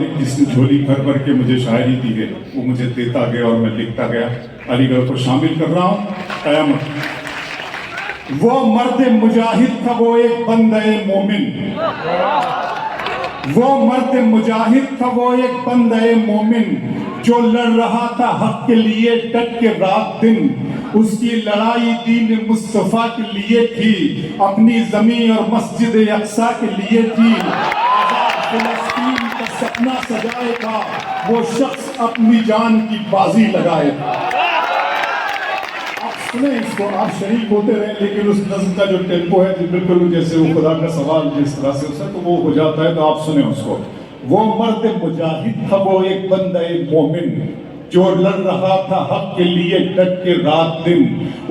مالک جس نے جھولی بھر بھر کے مجھے شاعری دی ہے وہ مجھے دیتا گیا اور میں لکھتا گیا. علی گڑھ کو شامل کر رہا ہوں. قیامت. وہ مرد مجاہد تھا وہ ایک بندہ مومن. وہ مرد مجاہد تھا وہ ایک بندہ مومن جو لڑ رہا تھا حق کے لیے ڈٹ کے رات دن. اس کی لڑائی دین مصطفیٰ کے لیے تھی, اپنی زمین اور مسجد اقصیٰ کے لیے تھی. آزاد فلسطین کا سپنا سجائے تھا وہ شخص اپنی جان کی بازی لگائے تھا. آپ سنیں اس کو, آپ شریک ہوتے رہیں, لیکن اس نظم کا جو ٹیمپو ہے بالکل جیسے وہ خدا کا سوال جس طرح سے اسے تو وہ ہو جاتا ہے, تو آپ سنیں اس کو. وہ مرد مجاہد تھا وہ ایک بندہ مومن جو لڑ رہا تھا حق کے لیے ڈٹ کے رات دن.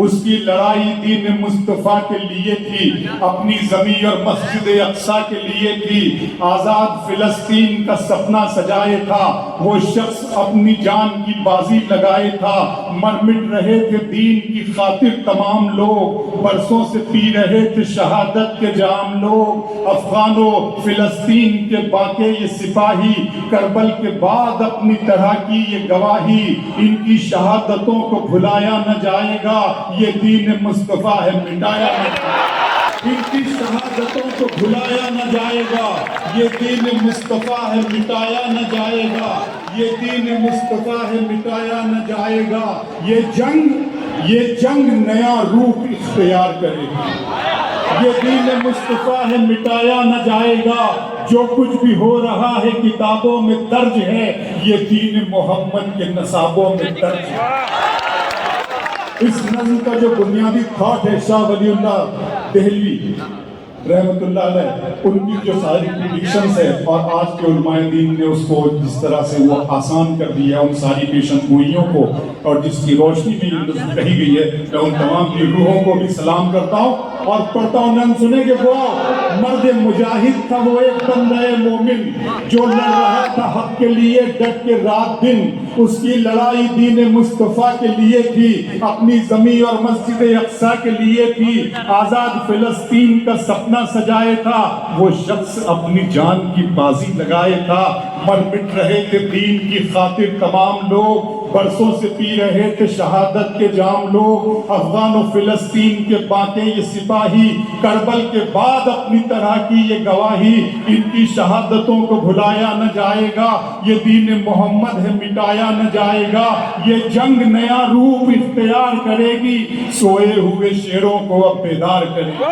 اس کی لڑائی دین مصطفیٰ کے لیے تھی, اپنی زمین اور مسجد اقصیٰ کے لیے تھی. آزاد فلسطین کا سپنا سجائے تھا وہ شخص اپنی جان کی بازی لگائے تھا. مر مٹ رہے تھے دین کی خاطر تمام لوگ, برسوں سے پی رہے تھے شہادت کے جام لوگ. افغان و فلسطین کے باقی یہ سپاہی, کربل کے بعد اپنی طرح کی یہ گواہی. ان کی شہادتوں کو بھلایا نہ جائے گا, یہ دین مصطفیٰ ہے مٹایا نہ جائے گا. ان کی شہادتوں کو بھلایا نہ جائے گا, یہ دین مصطفیٰ ہے مٹایا نہ جائے گا. یہ دین مصطفیٰ ہے مٹایا نہ جائے گا. یہ جنگ نیا روپ اختیار کرے گی. یہ دین مصطفیٰ ہے مٹایا نہ جائے گا. جو کچھ بھی ہو رہا ہے کتابوں میں درج ہے, یہ دین محمد کے نصابوں میں درج ہے. اس نظم کا جو بنیادی تھاٹ ہے شاہ ولی اللہ دہلوی رحمت اللہ علیہ, ان کی جو ساری پریڈکشنز ہے اور آج کے علماء دین نے اس کو جس طرح سے وہ آسان کر دیا ان ساری پیشن گوئیوں کو, اور جس کی روشنی بھی کہی گئی ہے, میں ان تمام کی روحوں کو بھی سلام کرتا ہوں اور پڑھتا ہوں. نام سنیں کہ وہ مرد مجاہد تھا وہ ایک بندہ مومن جو لڑ رہا تھا حق کے لیے ڈٹ کے رات دن. اس کی لڑائی دین مصطفیٰ کے لیے تھی, اپنی زمین اور مسجد اقصیٰ کے لیے تھی. آزاد فلسطین کا سپنا سجائے تھا وہ شخص اپنی جان کی بازی لگائے تھا. مر مٹ رہے تھے دین کی خاطر تمام لوگ, برسوں سے پی رہے تھے شہادت کے جام لوگ. افغان و فلسطین کے باقی یہ سپاہی, کربل کے بعد اپنی طرح کی یہ گواہی. ان کی شہادتوں کو بھلایا نہ جائے گا, یہ دین محمد ہے مٹایا نہ جائے گا. یہ جنگ نیا روپ اختیار کرے گی, سوئے ہوئے شیروں کو اب بیدار کرے گی.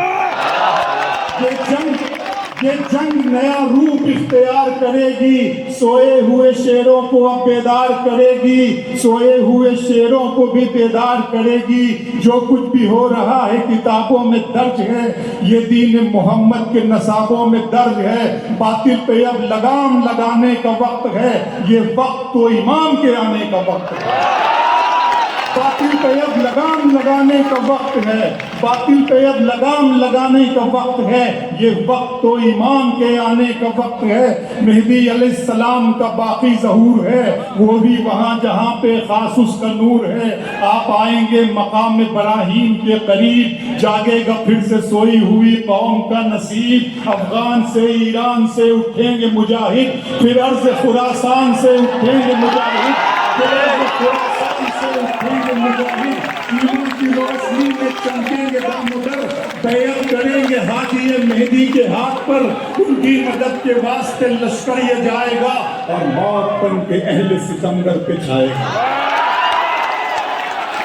یہ جنگ نیا روپ اختیار کرے گی, سوئے ہوئے شیروں کو اب بیدار کرے گی. سوئے ہوئے شیروں کو بھی بیدار کرے گی. جو کچھ بھی ہو رہا ہے کتابوں میں درج ہے, یہ دین محمد کے نصابوں میں درج ہے. باطل پہ اب لگام لگانے کا وقت ہے, یہ وقت تو امام کے آنے کا وقت ہے. باطل پہ اب لگام لگانے کا وقت ہے, باطل پہ اب لگام لگانے کا وقت ہے. یہ وقت تو امام کے آنے کا وقت ہے. مہدی علیہ السلام کا باقی ظہور ہے, وہ بھی وہاں جہاں پہ خاص اس کا نور ہے. آپ آئیں گے مقام ابراہیم کے قریب, جاگے گا پھر سے سوئی ہوئی قوم کا نصیب. افغان سے ایران سے اٹھیں گے مجاہد, پھر عرض خراسان سے اٹھیں گے مجاہد, پھر عرض خراسان سے اٹھیں گے مجاہد. ایمان کی روشنی میں چمکیں گے دامودر, بیعت کریں گے حاجی مہدی کے ہاتھ پر. ان کی مدد کے واسطے لشکر یہ جائے گا, اور موت بن کے اہل ستمگر پہ چھائے گا.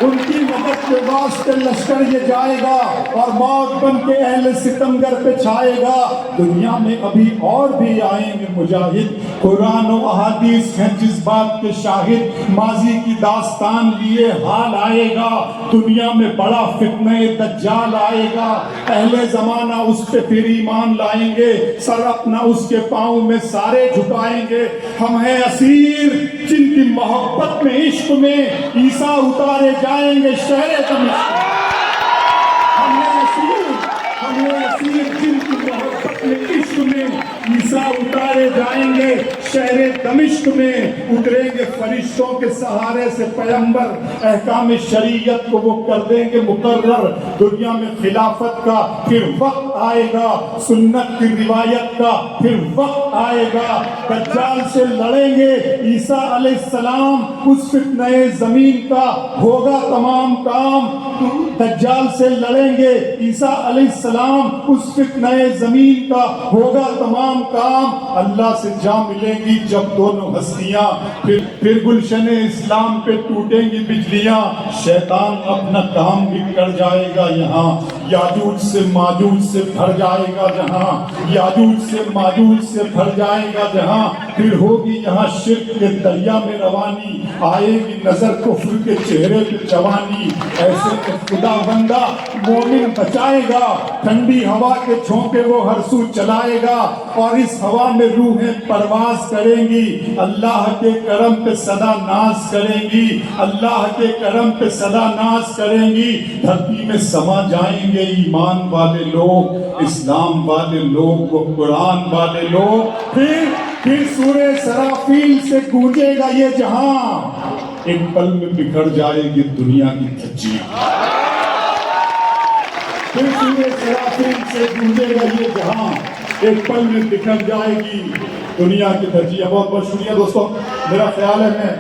ان کی مدد کے واسطے لشکر یہ جائے گا, اور موت بن کے اہل ستمگر پہ چھائے گا. دنیا میں ابھی اور بھی آئیں گے مجاہد, قرآن و احادیث ہیں جس بات کے شاہد. ماضی کی داستان لیے حال آئے گا, دنیا میں بڑا فتنہ دجال آئے گا. اہل زمانہ اس پہ پھر ایمان لائیں گے, سر اپنا اس کے پاؤں میں سارے جھکائیں گے. ہم ہیں اسیر جن کی محبت میں عشق میں عیسیٰ اتارے جائیں گے شہر دمشق. ہم ہیں اسیر جن کی محبت میں عشق میں عیسیٰ اتارے جائیں گے شہر دمشق میں، اتریں گے فرشتوں کے سہارے سے پیغمبر، احکام شریعت کو وہ کر دیں گے مقرر، دنیا میں خلافت کا پھر وقت آئے گا، سنت کی روایت کا پھر وقت آئے گا، دجال سے لڑیں گے عیسیٰ علیہ السلام، اس فتنہ زمین کا ہوگا تمام کام، دجال سے لڑیں گے عیسیٰ علیہ السلام، اس فتنہ زمین کا ہوگا تمام کام، اللہ سے جا ملیں گی جب دونوں ہستیاں، پھر گلشن اسلام پہ ٹوٹیں گی بجلیاں، شیطان اپنا کام بھی کر جائے گا یہاں، یاجوج سے ماجوج سے بھر جائے گا جہاں، یاجوج سے ماجوج سے بھر جائے گا جہاں، پھر ہوگی یہاں شرک کے دریا میں روانی، آئے گی نظر کفر کے چہرے پہ جوانی، ایسے کہ خدا بندہ مومن بچائے گا، ٹھنڈی ہوا کے جھونکے وہ ہر سو چلائے گا، اور اس ہوا میں روحیں پرواز کریں گی، اللہ کے کرم پہ صدا ناز کریں گی، اللہ کے کرم پہ صدا ناز کریں گی، دھرتی میں سما جائیں گے ایمان والے لوگ، اسلام والے لوگ، قرآن والے لوگ، پھر سورہ سرافیل سے گونجے گا یہ جہاں، ایک پل میں بکھر جائے گی دنیا کی دھجیاں، پھر سورہ سرافیل سے گونجے گا یہ جہاں، ایک پل میں بکھر جائے گی دنیا کی دھجیاں۔ بہت بہت شکریہ دوستوں، میرا خیال ہے میں